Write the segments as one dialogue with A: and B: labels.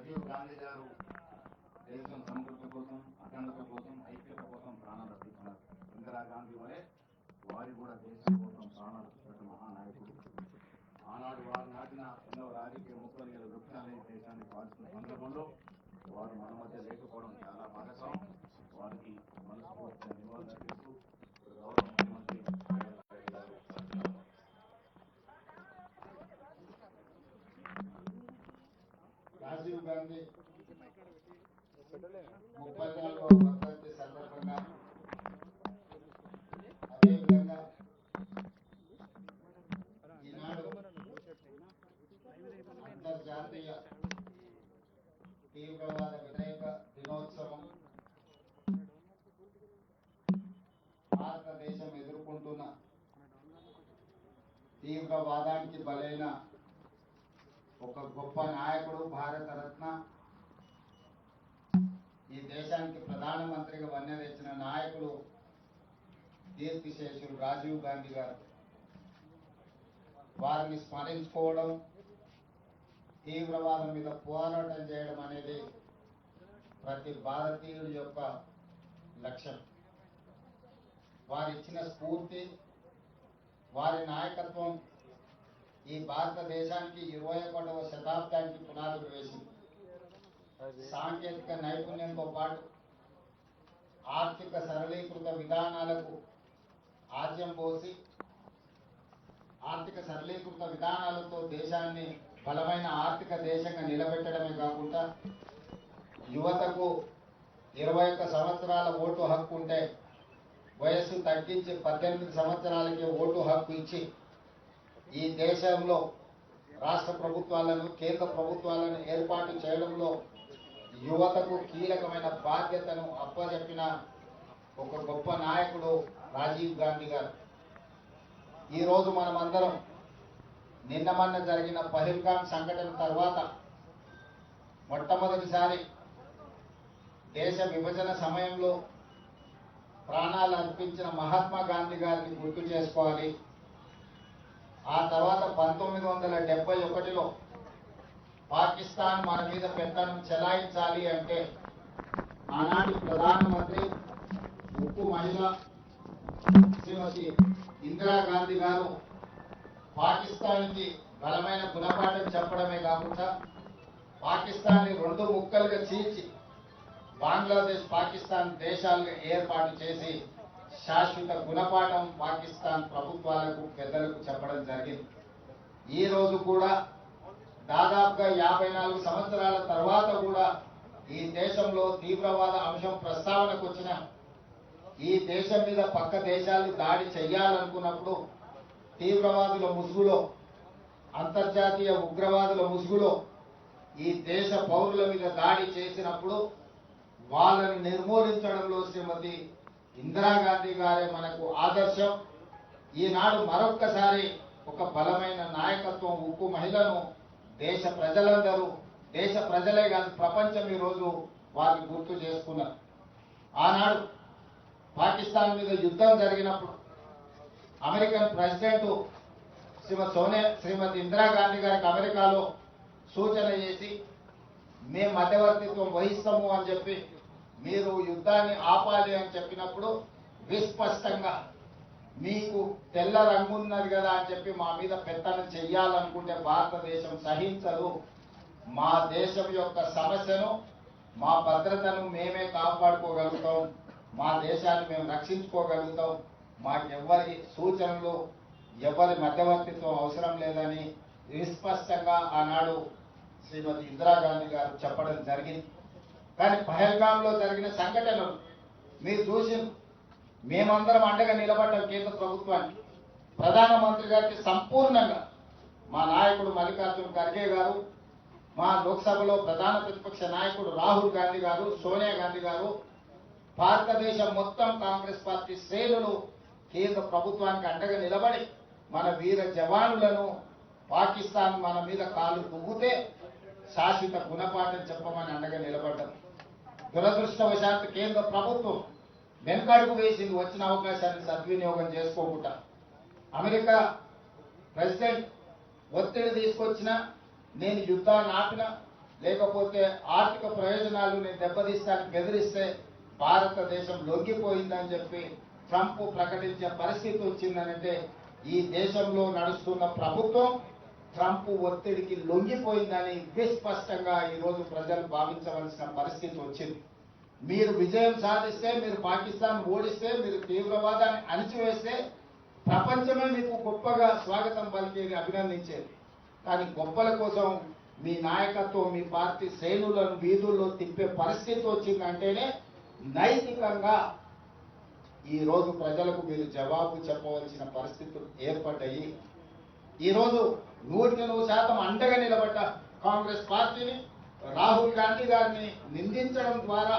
A: రాజీవ్ గాంధీ గారు దేశం సమగ్రత కోసం, అఖండత కోసం, ఐక్యత కోసం ప్రాణాలు అర్పించినారు. ఇందిరాగాంధీ వలె వారు కూడా దేశం కోసం ప్రాణాలు అర్పించిన మహానాయకుడు. ఆనాడు వారు నాటిన ఎన్నో రాజకీయ ముక్కలు వృక్షాలని దేశాన్ని కాల్చిన సందర్భంలో వారు మన మధ్య లేకపోవడం చాలా బాధాకరం. వారికి మనస్ఫూర్తిగా నివాళులర్పిస్తూ గౌరవ ముఖ్యమంత్రి
B: రాజీవ్ గాంధీ 34వ వర్ధంతి సందర్భంగా అదేవిధంగా ఈనాడు అంతర్జాతీయ తీవ్రవాద వ్యతిరేక దినోత్సవం భారతదేశం ఎదుర్కొంటున్న తీవ్రవాదానికి బలైన ఒక గొప్ప నాయకుడు, భారతరత్న, ఈ దేశానికి ప్రధానమంత్రిగా వన్నె తెచ్చిన నాయకుడు కీర్తిశేషులు రాజీవ్ గాంధీ గారు. వారిని స్మరించుకోవడం, తీవ్రవాదం మీద పోరాటం చేయడం అనేది ప్రతి భారతీయుడి యొక్క లక్ష్యం. వారిచ్చిన స్ఫూర్తి, వారి నాయకత్వం ఈ భారతదేశానికి 21వ శతాబ్దానికి పునాదులు వేసింది. సాంకేతిక నైపుణ్యంతో పాటు ఆర్థిక సరళీకృత విధానాలకు ఆద్యం పోసి ఆర్థిక సరళీకృత విధానాలతో దేశాన్ని బలమైన ఆర్థిక దేశంగా నిలబెట్టడమే కాకుండా యువతకు 21 సంవత్సరాల ఓటు హక్కు ఉంటే వయస్సు తగ్గించి 18 సంవత్సరాలకి ఓటు హక్కు ఇచ్చి ఈ దేశంలో రాష్ట్ర ప్రభుత్వాలను, కేంద్ర ప్రభుత్వాలను ఏర్పాటు చేయడంలో యువతకు కీలకమైన బాధ్యతను అప్పచెప్పిన ఒక గొప్ప నాయకుడు రాజీవ్ గాంధీ గారు. ఈరోజు మనమందరం నిన్న మొన్న జరిగిన పహల్గాం సంఘటన తర్వాత మొట్టమొదటిసారి దేశ విభజన సమయంలో ప్రాణాలు అర్పించిన మహాత్మా గాంధీ గారిని గుర్తు చేసుకోవాలి. ఆ తర్వాత 1971లో పాకిస్తాన్ మన మీద పెత్తనం చెలాయించాలి అంటే ఆనాటి ప్రధానమంత్రి, ఉక్కు మహిళ శ్రీమతి ఇందిరాగాంధీ గారు పాకిస్తాన్కి బలమైన గుణపాఠం చెప్పడమే కాకుండా పాకిస్తాన్ని 2 ముక్కలుగా చీల్చి బంగ్లాదేశ్, పాకిస్తాన్ దేశాలుగా ఏర్పాటు చేసి శాశ్వత గుణపాఠం పాకిస్తాన్ ప్రభుత్వాలకు, పెద్దలకు చెప్పడం జరిగింది. ఈ రోజు కూడా దాదాపుగా 54 సంవత్సరాల తర్వాత కూడా ఈ దేశంలో తీవ్రవాద అంశం ప్రస్తావనకు వచ్చిన ఈ దేశం మీద పక్క దేశాలు దాడి చెయ్యాలనుకున్నప్పుడు తీవ్రవాదుల ముసుగులో, అంతర్జాతీయ ఉగ్రవాదుల ముసుగులో ఈ దేశ పౌరుల మీద దాడి చేసినప్పుడు వాళ్ళని నిర్మూలించడంలో శ్రీమతి ఇందిరాగాంధీ గారే మనకు ఆదర్శం. ఈనాడు మరొక్కసారి ఒక బలమైన నాయకత్వం, ఉక్కు మహిళను దేశ ప్రజలందరూ, దేశ ప్రజలే కాదు ప్రపంచం ఈరోజు వారిని గుర్తు చేసుకున్నారు. ఆనాడు పాకిస్తాన్ మీద యుద్ధం జరిగినప్పుడు అమెరికన్ ప్రెసిడెంట్ శ్రీమతి ఇందిరాగాంధీ గారికి అమెరికాలో సూచన చేసి మేము మధ్యవర్తిత్వం వహిస్తాము అని చెప్పి, మీరు యుద్ధాన్ని ఆపాలి అని చెప్పినప్పుడు విస్పష్టంగా మీకు తెల్ల రంగు ఉన్నది కదా అని చెప్పి మా మీద పెత్తనం చెయ్యాలనుకుంటే భారతదేశం సహించదు, మా దేశం యొక్క సమస్యను, మా భద్రతను మేమే కాపాడుకోగలుగుతాం, మా దేశాన్ని మేము రక్షించుకోగలుగుతాం, మాకెవ్వరి సూచనలు, ఎవరి మధ్యవర్తిత్వం అవసరం లేదని విస్పష్టంగా ఆనాడు శ్రీమతి ఇందిరాగాంధీ గారు చెప్పడం జరిగింది. కానీ పహల్గాంలో జరిగిన సంఘటనలు మీరు చూసి మేమందరం అండగా నిలబడ్డాం. కేంద్ర ప్రభుత్వానికి, ప్రధానమంత్రి గారికి సంపూర్ణంగా మా నాయకుడు మల్లికార్జున ఖర్గే గారు, మా లోక్సభలో ప్రధాన ప్రతిపక్ష నాయకుడు రాహుల్ గాంధీ గారు, సోనియా గాంధీ గారు, భారతదేశం మొత్తం కాంగ్రెస్ పార్టీ శ్రేణులు కేంద్ర ప్రభుత్వానికి అండగా నిలబడి మన వీర జవానులను, పాకిస్తాన్ మన మీద కాలు దువ్వుతే శాశ్వత గుణపాఠం చెప్పమని అండగా నిలబడ్డాం. దురదృష్టవశాత్తు కేంద్ర ప్రభుత్వం వెనుకడుగు వేసింది, వచ్చిన అవకాశాన్ని సద్వినియోగం చేసుకోకుండా. అమెరికా ప్రెసిడెంట్ ఒత్తిడి తీసుకొచ్చిన, నేను యుద్ధాన్ని ఆపిన, లేకపోతే ఆర్థిక ప్రయోజనాలను దెబ్బతీస్తానికి బెదిరిస్తే భారతదేశం లొంగిపోయిందని చెప్పి ట్రంప్ ప్రకటించే పరిస్థితి వచ్చిందనంటే ఈ దేశంలో నడుస్తున్న ప్రభుత్వం ట్రంప్ ఒత్తిడికి లొంగిపోయిందని విస్పష్టంగా ఈరోజు ప్రజలు భావించవలసిన పరిస్థితి వచ్చింది. మీరు విజయం సాధిస్తే, మీరు పాకిస్తాన్ ఓడిస్తే, మీరు తీవ్రవాదాన్ని అణిచివేస్తే ప్రపంచమే మీకు గొప్పగా స్వాగతం పలికేది, అభినందించేది. కానీ గొప్పల కోసం మీ నాయకత్వం, మీ పార్టీ శ్రేణులను వీధుల్లో తిప్పే పరిస్థితి వచ్చిందంటేనే నైతికంగా ఈరోజు ప్రజలకు మీరు జవాబు చెప్పవలసిన పరిస్థితులు ఏర్పడ్డాయి. ఈరోజు 100% అండగా నిలబడ్డ కాంగ్రెస్ పార్టీని రాహుల్ గాంధీ గారిని నిందించడం ద్వారా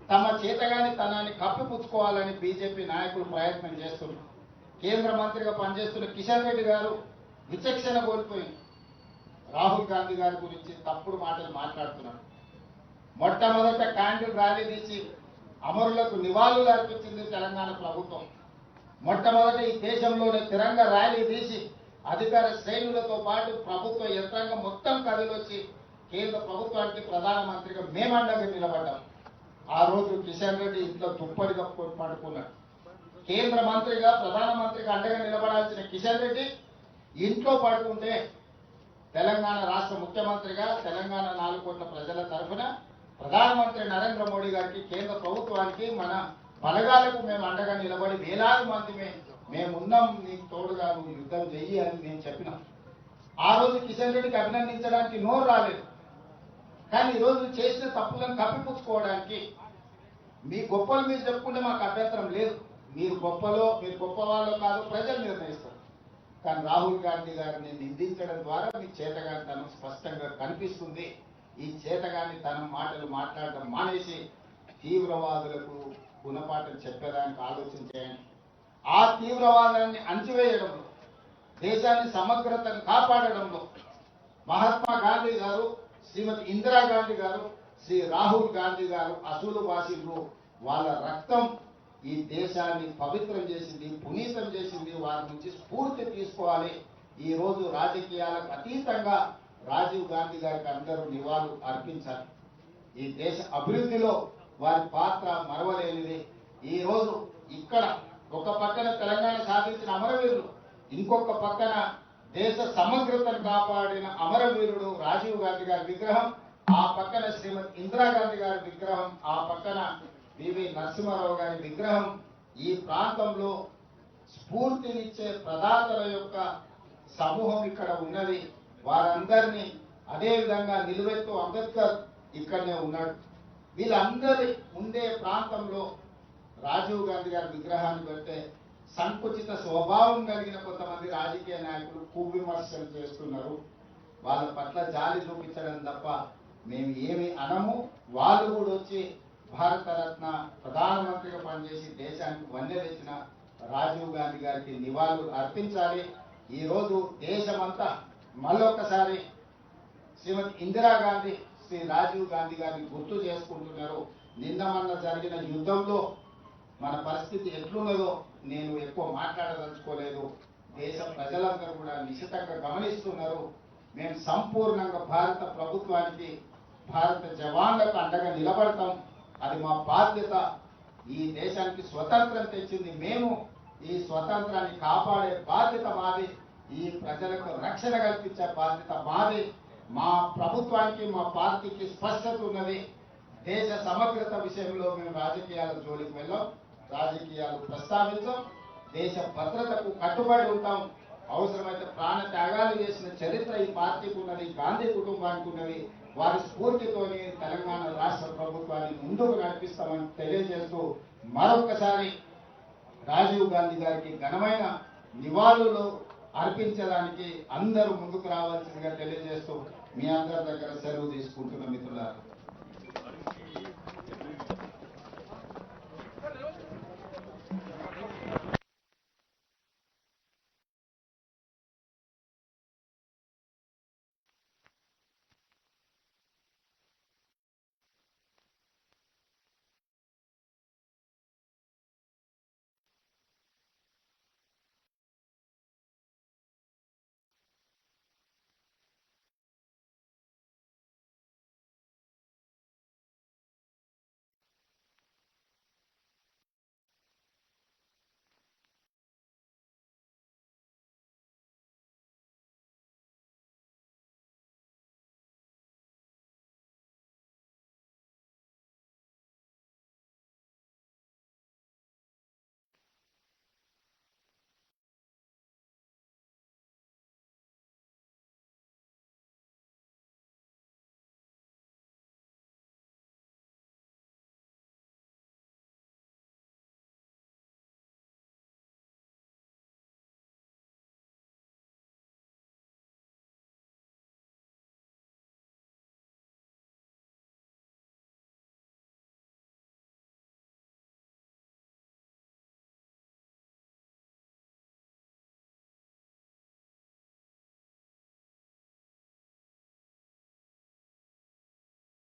B: తమ చేతగాని తనాన్ని కప్పిపుచ్చుకోవాలని బీజేపీ నాయకులు ప్రయత్నం చేస్తున్నారు. కేంద్ర మంత్రిగా పనిచేస్తున్న కిషన్ రెడ్డి గారు విచక్షణ కోల్పోయి రాహుల్ గాంధీ గారి గురించి తప్పుడు మాటలు మాట్లాడుతున్నారు. మొట్టమొదట క్యాండిల్ ర్యాలీ తీసి అమరులకు నివాళులు అర్పించింది తెలంగాణ ప్రభుత్వం. మొట్టమొదట ఈ దేశంలోనే తిరంగ ర్యాలీ తీసి అధికార శ్రేణులతో పాటు ప్రభుత్వ యంత్రాంగం మొత్తం కదిలొచ్చి కేంద్ర ప్రభుత్వానికి ప్రధానమంత్రిగా మేమండగా నిలబడ్డాం. ఆ రోజు కిషన్ రెడ్డి ఇంట్లో దుప్పటి కప్పుకొని పడుకున్నాడు. కేంద్ర మంత్రిగా ప్రధానమంత్రిగా అండగా నిలబడాల్సిన కిషన్ రెడ్డి ఇంట్లో పడుకుంటే తెలంగాణ రాష్ట్ర ముఖ్యమంత్రిగా తెలంగాణ 4 కోట్ల ప్రజల తరఫున ప్రధానమంత్రి నరేంద్ర మోడీ గారికి, కేంద్ర ప్రభుత్వానికి, మన బలగాలకు మేము అండగా నిలబడి వేలాది మంది మేమున్నాం, నీకు తోడుగా నువ్వు యుద్ధం చెయ్యి అని నేను చెప్పినాం. ఆ రోజు కిషన్ రెడ్డికి అభినందించడానికి నోరు రాలేదు. కానీ ఈరోజు చేసిన తప్పులను కప్పిపుచ్చుకోవడానికి మీ గొప్పలు మీరు చెప్పుకుంటే మాకు అభ్యంతరం లేదు. మీరు గొప్పవాళ్ళో కాదో ప్రజలు నిర్ణయిస్తారు. కానీ రాహుల్ గాంధీ గారిని నిందించడం ద్వారా మీ చేతగానితనం స్పష్టంగా కనిపిస్తుంది. ఈ చేతగానితనం మాటలు మాట్లాడడం మానేసి తీవ్రవాదులకు గుణపాఠం చెప్పేదానికి ఆలోచన చేయండి. ఆ తీవ్రవాదాన్ని అణచివేయడంలో, దేశాన్ని సమగ్రతను కాపాడడంలో మహాత్మా గాంధీ గారు, శ్రీమతి ఇందిరాగాంధీ గారు, శ్రీ రాహుల్ గాంధీ గారు అసూలు బాసిలు. వాళ్ళ రక్తం ఈ దేశాన్ని పవిత్రం చేసింది, పునీతం చేసింది. వారి నుంచి స్ఫూర్తి తీసుకోవాలి. ఈ రోజు రాజకీయాలకు అతీతంగా రాజీవ్ గాంధీ గారికి అందరూ నివాళులు అర్పించాలి. ఈ దేశ అభివృద్ధిలో వారి పాత్ర మరవలేనిది. ఈ రోజు ఇక్కడ ఒక పక్కన తెలంగాణ సాధించిన అమరవీరులు, ఇంకొక పక్కన దేశ సమగ్రతను కాపాడిన అమరవీరుడు రాజీవ్ గాంధీ గారి విగ్రహం, ఆ పక్కన శ్రీమతి ఇందిరాగాంధీ గారి విగ్రహం, ఆ పక్కన పివి నరసింహారావు గారి విగ్రహం. ఈ ప్రాంతంలో స్ఫూర్తినిచ్చే ప్రదాతల యొక్క సమూహం ఇక్కడ ఉన్నది. వారందరినీ అదేవిధంగా నిలువెత్తు అంబేద్కర్ ఇక్కడనే ఉన్నాడు. వీళ్ళందరి ఉండే ప్రాంతంలో రాజీవ్ గాంధీ గారి విగ్రహాన్ని పెడితే సంకుచిత స్వభావం కలిగిన కొంతమంది రాజకీయ నాయకులు విమర్శలు చేస్తున్నారు. వాళ్ళ పట్ల జాలి చూపించడం తప్ప మేము ఏమి అనము. వాళ్ళు కూడా వచ్చి భారతరత్న ప్రధానమంత్రిగా పనిచేసి దేశానికి వన్నె తెచ్చిన రాజీవ్ గాంధీ గారికి నివాళులు అర్పించాలి. ఈ రోజు దేశమంతా మళ్ళొకసారి శ్రీమతి ఇందిరాగాంధీ, శ్రీ రాజీవ్ గాంధీ గారిని గుర్తు చేసుకుంటున్నారు. నిన్న మొన్న జరిగిన యుద్ధంలో మన పరిస్థితి ఎట్లున్నదో నేను ఎక్కువ మాట్లాడదలుచుకోలేదు. దేశ ప్రజలందరూ కూడా నిశితంగా గమనిస్తున్నారు. మేము సంపూర్ణంగా భారత ప్రభుత్వానికి, భారత జవాన్లకు అండగా నిలబడతాం. అది మా బాధ్యత. ఈ దేశానికి స్వతంత్రం తెచ్చింది మేము. ఈ స్వతంత్రాన్ని కాపాడే బాధ్యత మాది. ఈ ప్రజలకు రక్షణ కల్పించే బాధ్యత మాది. మా ప్రభుత్వానికి, మా పార్టీకి స్పష్టత ఉన్నది. దేశ సమగ్రత విషయంలో మేము రాజకీయాల జోలికి వెళ్ళాం, రాజకీయాలు ప్రస్తావించాం. దేశ భద్రతకు కట్టుబడి ఉంటాం. అవసరమైతే ప్రాణ త్యాగాలు చేసిన చరిత్ర ఈ పార్టీకి ఉన్నది, గాంధీ కుటుంబానికి ఉన్నది. వారి స్ఫూర్తితోని తెలంగాణ రాష్ట్ర ప్రభుత్వాన్ని ముందుకు నడిపిస్తామని తెలియజేస్తూ మరొకసారి రాజీవ్ గాంధీ గారికి ఘనమైన నివాళులు అర్పించడానికి అందరూ ముందుకు రావాల్సిందిగా తెలియజేస్తూ మీ అందరి దగ్గర సెలవు తీసుకుంటున్న మిత్రులారా.